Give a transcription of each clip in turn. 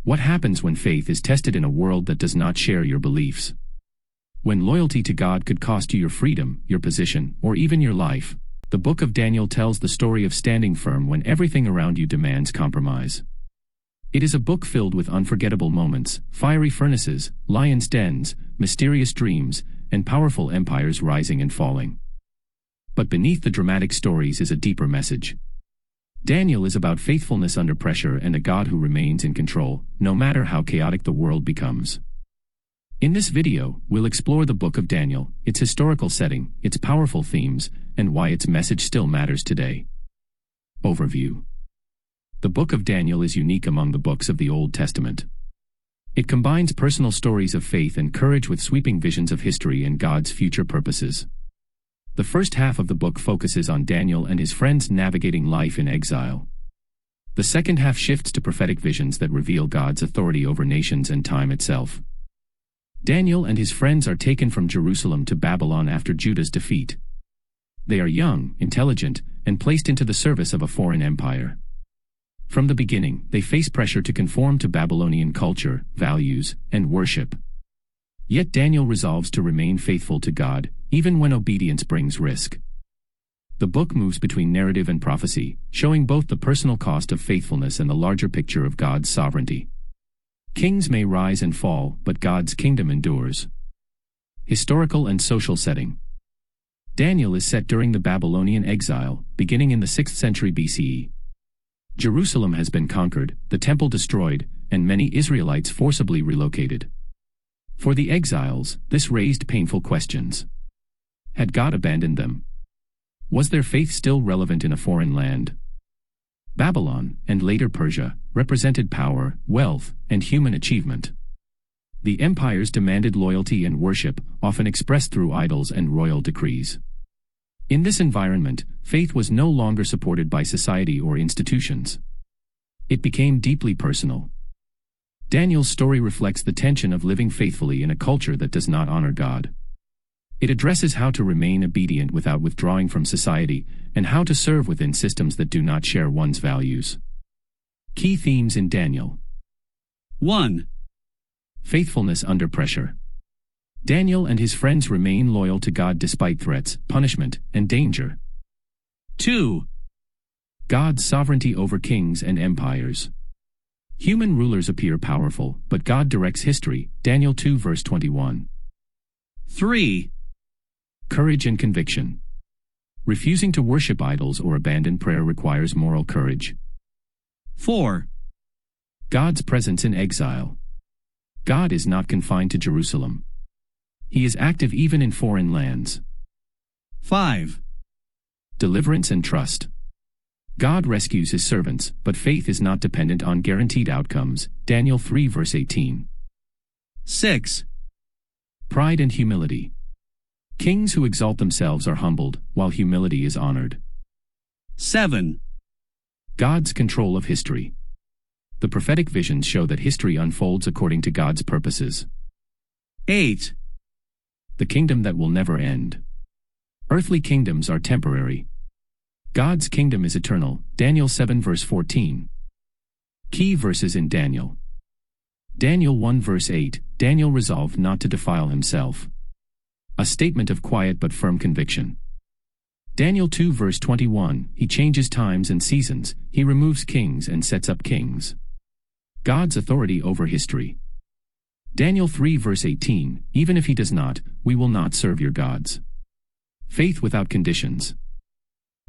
What happens when faith is tested in a world that does not share your beliefs? When loyalty to God could cost you your freedom, your position, or even your life, the book of Daniel tells the story of standing firm when everything around you demands compromise. It is a book filled with unforgettable moments, fiery furnaces, lions' dens, mysterious dreams, and powerful empires rising and falling. But beneath the dramatic stories is a deeper message. Daniel is about faithfulness under pressure and a God who remains in control, no matter how chaotic the world becomes. In this video, we'll explore the book of Daniel, its historical setting, its powerful themes, and why its message still matters today. Overview. The book of Daniel is unique among the books of the Old Testament. It combines personal stories of faith and courage with sweeping visions of history and God's future purposes. The first half of the book focuses on Daniel and his friends navigating life in exile. The second half shifts to prophetic visions that reveal God's authority over nations and time itself. Daniel and his friends are taken from Jerusalem to Babylon after Judah's defeat. They are young, intelligent, and placed into the service of a foreign empire. From the beginning, they face pressure to conform to Babylonian culture, values, and worship. Yet Daniel resolves to remain faithful to God, even when obedience brings risk. The book moves between narrative and prophecy, showing both the personal cost of faithfulness and the larger picture of God's sovereignty. Kings may rise and fall, but God's kingdom endures. Historical and social setting. Daniel is set during the Babylonian exile, beginning in the 6th century BCE. Jerusalem has been conquered, the temple destroyed, and many Israelites forcibly relocated. For the exiles, this raised painful questions. Had God abandoned them? Was their faith still relevant in a foreign land? Babylon, and later Persia, represented power, wealth, and human achievement. The empires demanded loyalty and worship, often expressed through idols and royal decrees. In this environment, faith was no longer supported by society or institutions. It became deeply personal. Daniel's story reflects the tension of living faithfully in a culture that does not honor God. It addresses how to remain obedient without withdrawing from society, and how to serve within systems that do not share one's values. Key themes in Daniel. 1. Faithfulness under pressure. Daniel and his friends remain loyal to God despite threats, punishment, and danger. 2. God's sovereignty over kings and empires. Human rulers appear powerful, but God directs history, Daniel 2 verse 21. 3. Courage and conviction. Refusing to worship idols or abandon prayer requires moral courage. 4. God's presence in exile. God is not confined to Jerusalem. He is active even in foreign lands. 5. Deliverance and trust. God rescues his servants, but faith is not dependent on guaranteed outcomes, Daniel 3 verse 18. 6. Pride and humility. Kings who exalt themselves are humbled, while humility is honored. 7. God's control of history. The prophetic visions show that history unfolds according to God's purposes. 8. The kingdom that will never end. Earthly kingdoms are temporary. God's kingdom is eternal, Daniel 7 verse 14. Key verses in Daniel. Daniel 1 verse 8, Daniel resolved not to defile himself. A statement of quiet but firm conviction. Daniel 2 verse 21, he changes times and seasons, he removes kings and sets up kings. God's authority over history. Daniel 3 verse 18, even if he does not, we will not serve your gods. Faith without conditions.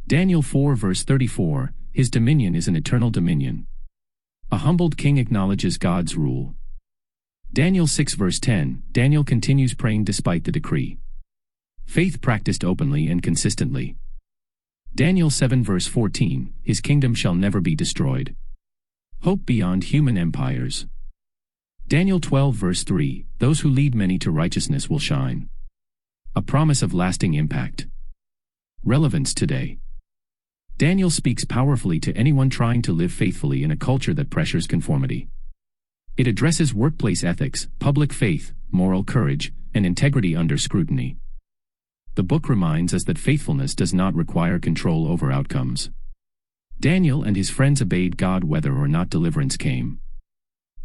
Daniel 4 verse 34, his dominion is an eternal dominion. A humbled king acknowledges God's rule. Daniel 6 verse 10, Daniel continues praying despite the decree. Faith practiced openly and consistently. Daniel 7 verse 14, his kingdom shall never be destroyed. Hope beyond human empires. Daniel 12 verse 3, those who lead many to righteousness will shine. A promise of lasting impact. Relevance today. Daniel speaks powerfully to anyone trying to live faithfully in a culture that pressures conformity. It addresses workplace ethics, public faith, moral courage, and integrity under scrutiny. The book reminds us that faithfulness does not require control over outcomes. Daniel and his friends obeyed God whether or not deliverance came.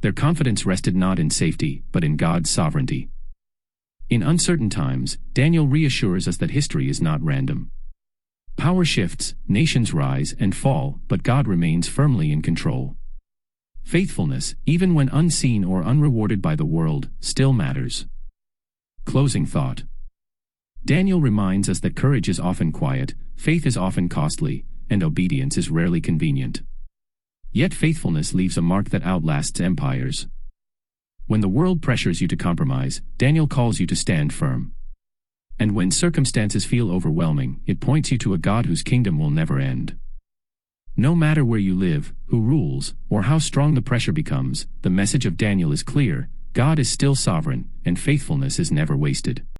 Their confidence rested not in safety, but in God's sovereignty. In uncertain times, Daniel reassures us that history is not random. Power shifts, nations rise and fall, but God remains firmly in control. Faithfulness, even when unseen or unrewarded by the world, still matters. Closing thought. Daniel reminds us that courage is often quiet, faith is often costly, and obedience is rarely convenient. Yet faithfulness leaves a mark that outlasts empires. When the world pressures you to compromise, Daniel calls you to stand firm. And when circumstances feel overwhelming, it points you to a God whose kingdom will never end. No matter where you live, who rules, or how strong the pressure becomes, the message of Daniel is clear: God is still sovereign, and faithfulness is never wasted.